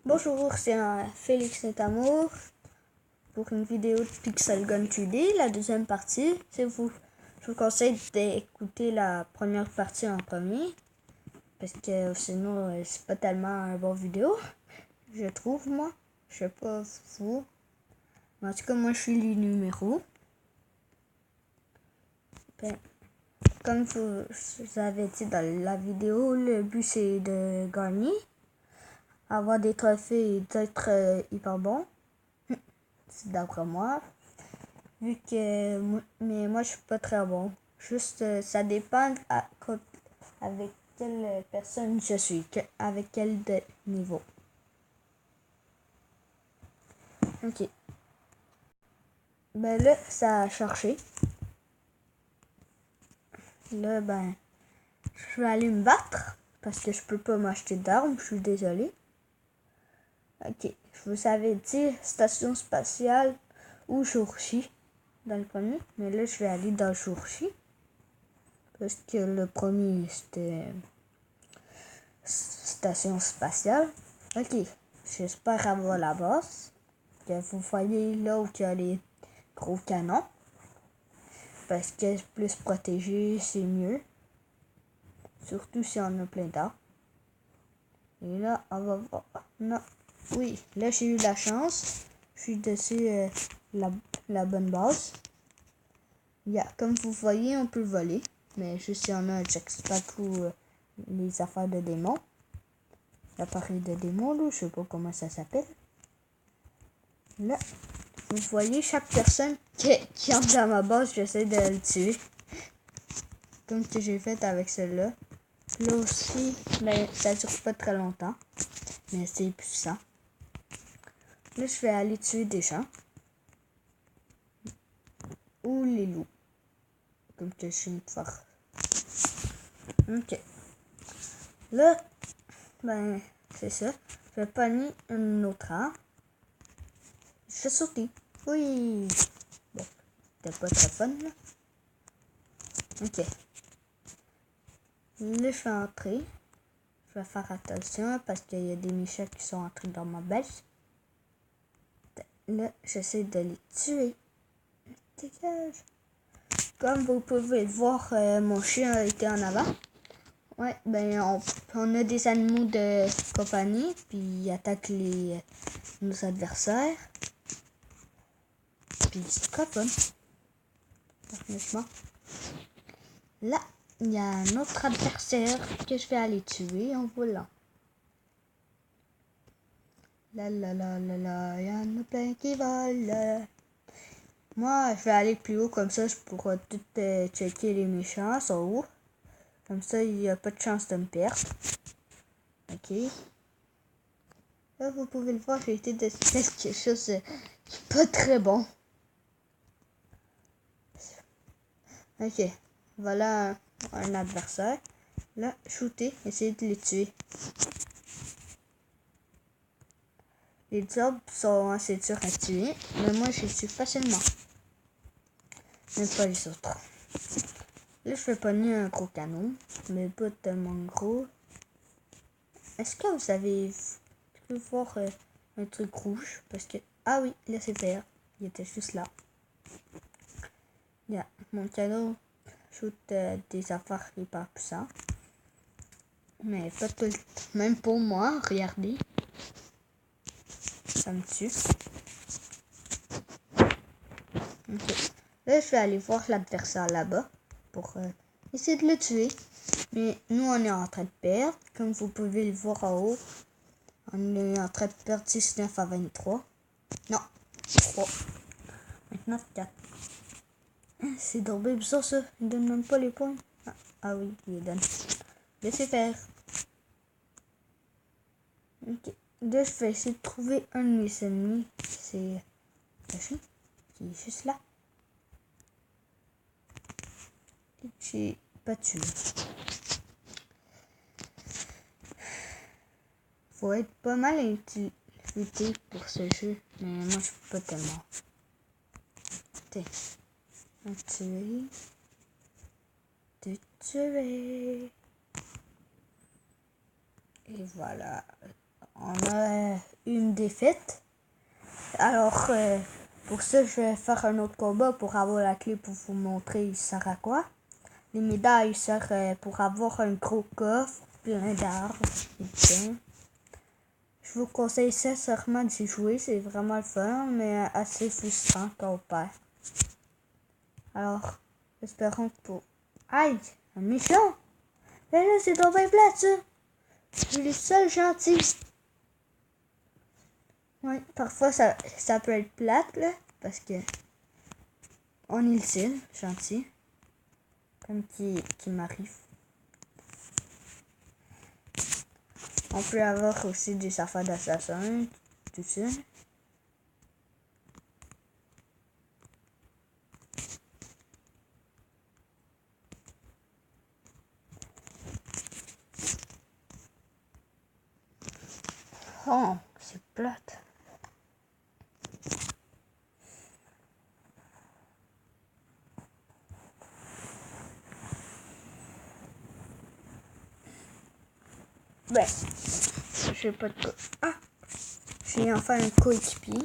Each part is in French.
Bonjour, c'est Félix Netamour pour une vidéo de Pixel Gun 2D, la deuxième partie. Je vous conseille d'écouter la première partie en premier, parce que sinon c'est pas tellement un bon vidéo, je trouve moi. Je sais pas vous. Mais en tout cas, moi je suis les numéros. Ben, comme vous avez dit dans la vidéo, le but c'est de gagner, avoir des trophées et d'être hyper bon. C'est d'après moi. Vu que mais moi je suis pas très bon. Juste ça dépend avec quelle personne je suis, avec quel niveau. Ok. Ben là, ça a cherché. Là, ben, je vais aller me battre parce que je peux pas m'acheter d'armes, je suis désolé. Ok, je vous avais dit station spatiale ou Jour-J dans le premier, mais là je vais aller dans Jour-J parce que le premier c'était station spatiale. Ok, j'espère avoir la base. Que vous voyez là où il y a les gros canons. Parce que plus protégé, c'est mieux. Surtout si on a plein d'armes. Et là, on va voir. Non. Oui, là j'ai eu la chance. Je suis dessus la bonne base. Comme vous voyez, on peut voler. Mais juste si on a un jetpack ou les affaires de démons. L'appareil de démons, là, je sais pas comment ça s'appelle. Là, vous voyez chaque personne qui entre dans ma base, j'essaie de le tuer. Comme que j'ai fait avec celle-là. Là aussi, mais ça dure pas très longtemps. Mais c'est puissant. Là, je vais aller tuer des gens. Ou les loups. Comme que je viens de faire. Ok. Là, ben, c'est ça. Je vais pogner une autre arme. Je vais sauter. Oui. Bon, c'était pas très fun, là. Ok. Là, je vais entrer. Je vais faire attention parce qu'il y a des méchants qui sont entrés dans ma base. Là, j'essaie de les tuer. Dégage. Comme vous pouvez le voir, mon chien a été en avant. Ouais, ben on a des animaux de compagnie, puis ils attaquent nos adversaires. Puis c'est très fun. Honnêtement. Là, il y a un autre adversaire que je vais aller tuer en volant. La la la la la, il y en a plein qui volent. Moi, je vais aller plus haut, comme ça je pourrai tout checker les méchants, sont où. Comme ça, il n'y a pas de chance de me perdre. Ok. Là, vous pouvez le voir, j'ai été de quelque chose qui n'est pas très bon. Ok. Voilà un adversaire. Là, shooter, essayez de les tuer. Les orbes sont assez durs à tuer, mais moi, je les tue facilement. Même pas les autres. Là, je vais pogner un gros canon, mais pas tellement gros. Est-ce que vous avez pu voir un truc rouge? Parce que... Ah oui, là c'est vert. Il était juste là. Mon canon shoot des affaires hyper puissantes. Mais pas tout le temps. Même pour moi, regardez. Ça me tue. Ok. Là, je vais aller voir l'adversaire là-bas pour essayer de le tuer. Mais nous, on est en train de perdre. Comme vous pouvez le voir en haut. On est en train de perdre 19 à 23. Non, 3. Maintenant, 4. C'est tombé bizarre ça. Il donne même pas les points. Ah oui, il les donne. Laissez faire. Ok. Là, je vais essayer de trouver un de mes ennemis. C'est caché. Qui est juste là. Et j'ai pas tué. Faut être pas mal intuitif pour ce jeu. Mais moi, je peux pas tellement. Tuer. De tuer. Et voilà. On a une défaite. Alors, pour ça, je vais faire un autre combat pour avoir la clé pour vous montrer il sert à quoi. Les médailles servent pour avoir un gros coffre, plein d'arbres et de. Je vous conseille sincèrement d'y jouer, c'est vraiment le fun, mais assez frustrant quand on perd. Alors, espérons que pour... Aïe, un méchant! Mais là, c'est trop bien plate, ça! Je suis le seul gentil. Oui, parfois, ça peut être plate, là, parce que on est le seul gentil, comme qui m'arrive. On peut avoir aussi des affaires d'assassin, tout ça. Oh, c'est plate. Ben, j'ai pas de quoi. Ah! J'ai enfin un coéquipier.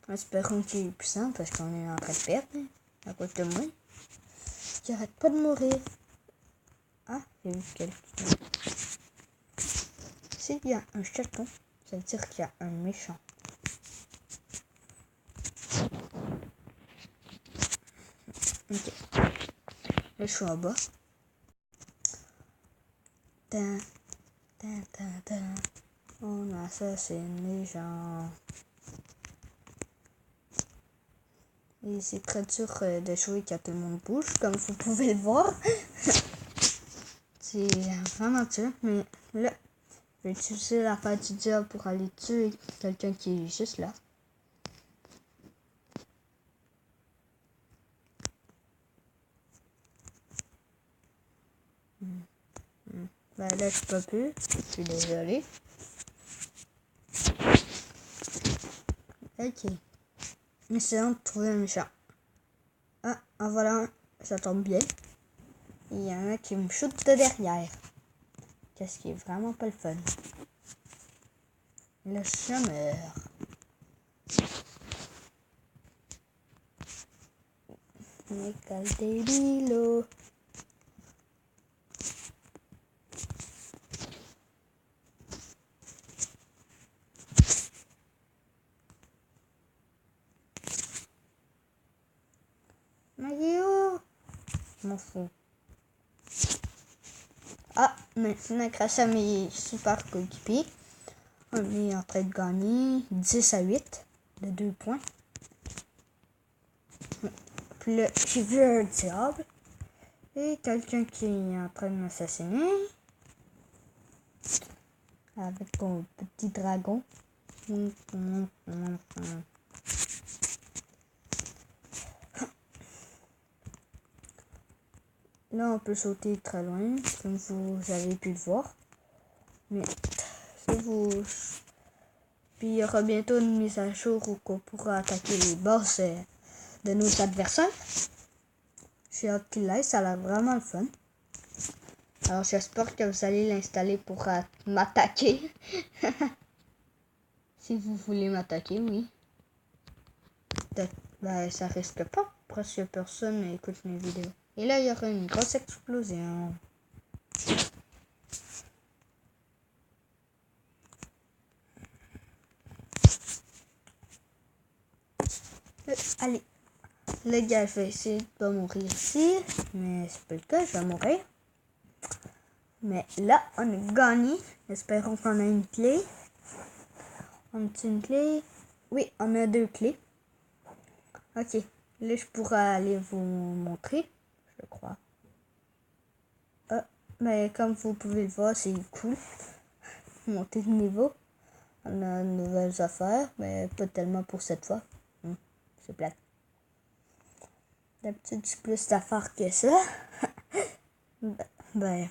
Espérons qu'il est puissant parce qu'on est en train de perdre. À cause de moi. Qui arrête pas de mourir. Ah, j'ai vu quelqu'un. S'il y a un chaton, ça veut dire qu'il y a un méchant. Ok. Là, je suis en bas. Tan, tan, tan, tan. On assassine les gens. Et c'est très dur de jouer quand tout le monde bouge, comme vous pouvez le voir. C'est vraiment dur, mais là, je vais utiliser la part du diable pour aller tuer quelqu'un qui est juste là. Ben là, je peux plus. Je suis désolé. Ok. Essayons de trouver un méchant. Ah, en voilà un. Ça tombe bien. Il y en a qui me shoot de derrière. Qu'est-ce qui est vraiment pas le fun. Le chômeur. École des lilos. Mario. Je m'en fous. Ah, maintenant, grâce à mes super coéquipiers, on est en train de gagner 10-8 de 2 points. Puis là, j'ai vu un diable et quelqu'un qui est en train de m'assassiner avec son petit dragon. Là, on peut sauter très loin, comme vous avez pu le voir. Mais si vous... Puis il y aura bientôt une mise à jour où on pourra attaquer les boss de nos adversaires. J'ai hâte qu'il aille, ça a l'air vraiment le fun. Alors j'espère que vous allez l'installer pour m'attaquer. Si vous voulez m'attaquer, oui. Ben, ça risque pas, presque personne écoute mes vidéos. Et là, il y aura une grosse explosion. Allez, le gars, je vais essayer de pas mourir ici, mais c'est pas le cas, je vais mourir. Mais là, on a gagné. Espérons qu'on a une clé. On a une clé? Oui, on a 2 clés. Ok, là, je pourrais aller vous montrer, je crois. Ah, mais comme vous pouvez le voir, c'est cool. Monter de niveau. On a de nouvelles affaires, mais pas tellement pour cette fois. C'est plate. D'habitude, j'ai plus d'affaires que ça. ben,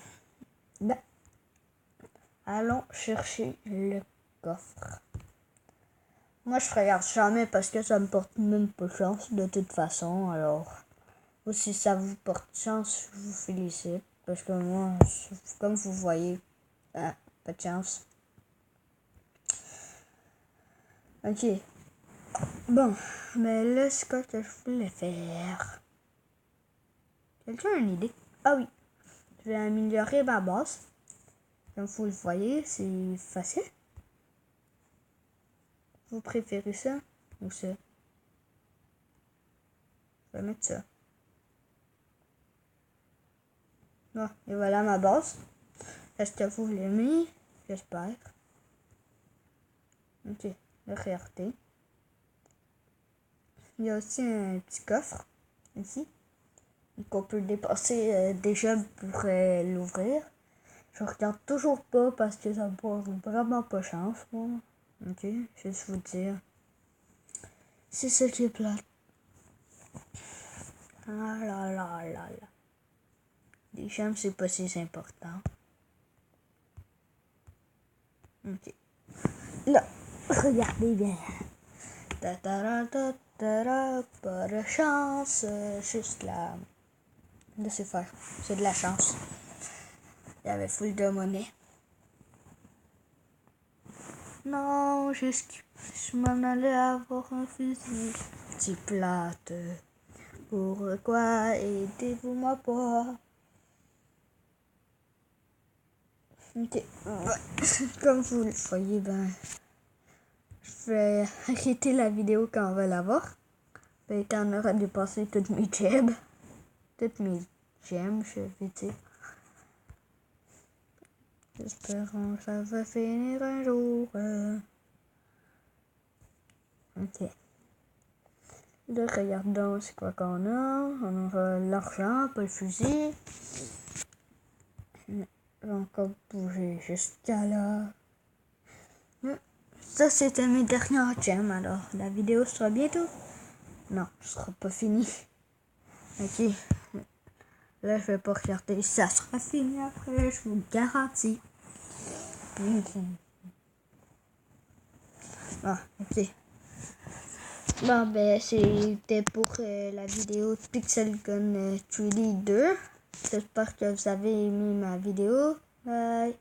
allons chercher le coffre. Moi, je regarde jamais parce que ça me porte même pas chance de toute façon. Alors, ou si ça vous porte chance, je vous félicite. Parce que moi, comme vous voyez, pas de chance. Ok. Bon, mais là, c'est quoi que je voulais faire? Quelqu'un a une idée? Ah oui, je vais améliorer ma base. Comme vous le voyez, c'est facile. Vous préférez ça ou ça? Je vais mettre ça. Bon, et voilà ma base. Est-ce que vous l'aimez? J'espère. Ok, regardez. Il y a aussi un petit coffre ici qu'on peut dépasser déjà pour l'ouvrir. Je regarde toujours pas parce que ça me porte vraiment pas chance, moi. Ok, juste vous dire. C'est ça qui est plate. Ah là là là là. Les gemmes, c'est pas si important. Ok. Là, regardez bien. Pas de chance, juste là. Laissez faire, c'est de la chance. Il y avait full de monnaie. Non, je m'en allais avoir un fusil. Petit plate. Pourquoi aidez-vous-moi pas? Ok. Comme vous le voyez, ben, je vais arrêter la vidéo quand on va la voir. Ben, quand on aura dépassé toutes mes gemmes. Toutes mes gemmes, je vais dire. J'espérons que ça va finir un jour. Ok. Là, regardons c'est quoi qu'on a. On aura l'argent, pas le fusil. Je vais encore bouger jusqu'à là. Ça, c'était mes dernières gemmes. Alors, la vidéo sera bientôt. Non, ce sera pas fini. Ok. Là, je vais pas regarder. Ça sera fini après, je vous le garantis. Ah, ok. Bon, ben, c'était pour la vidéo Pixel Gun 3D 2. J'espère que vous avez aimé ma vidéo. Bye.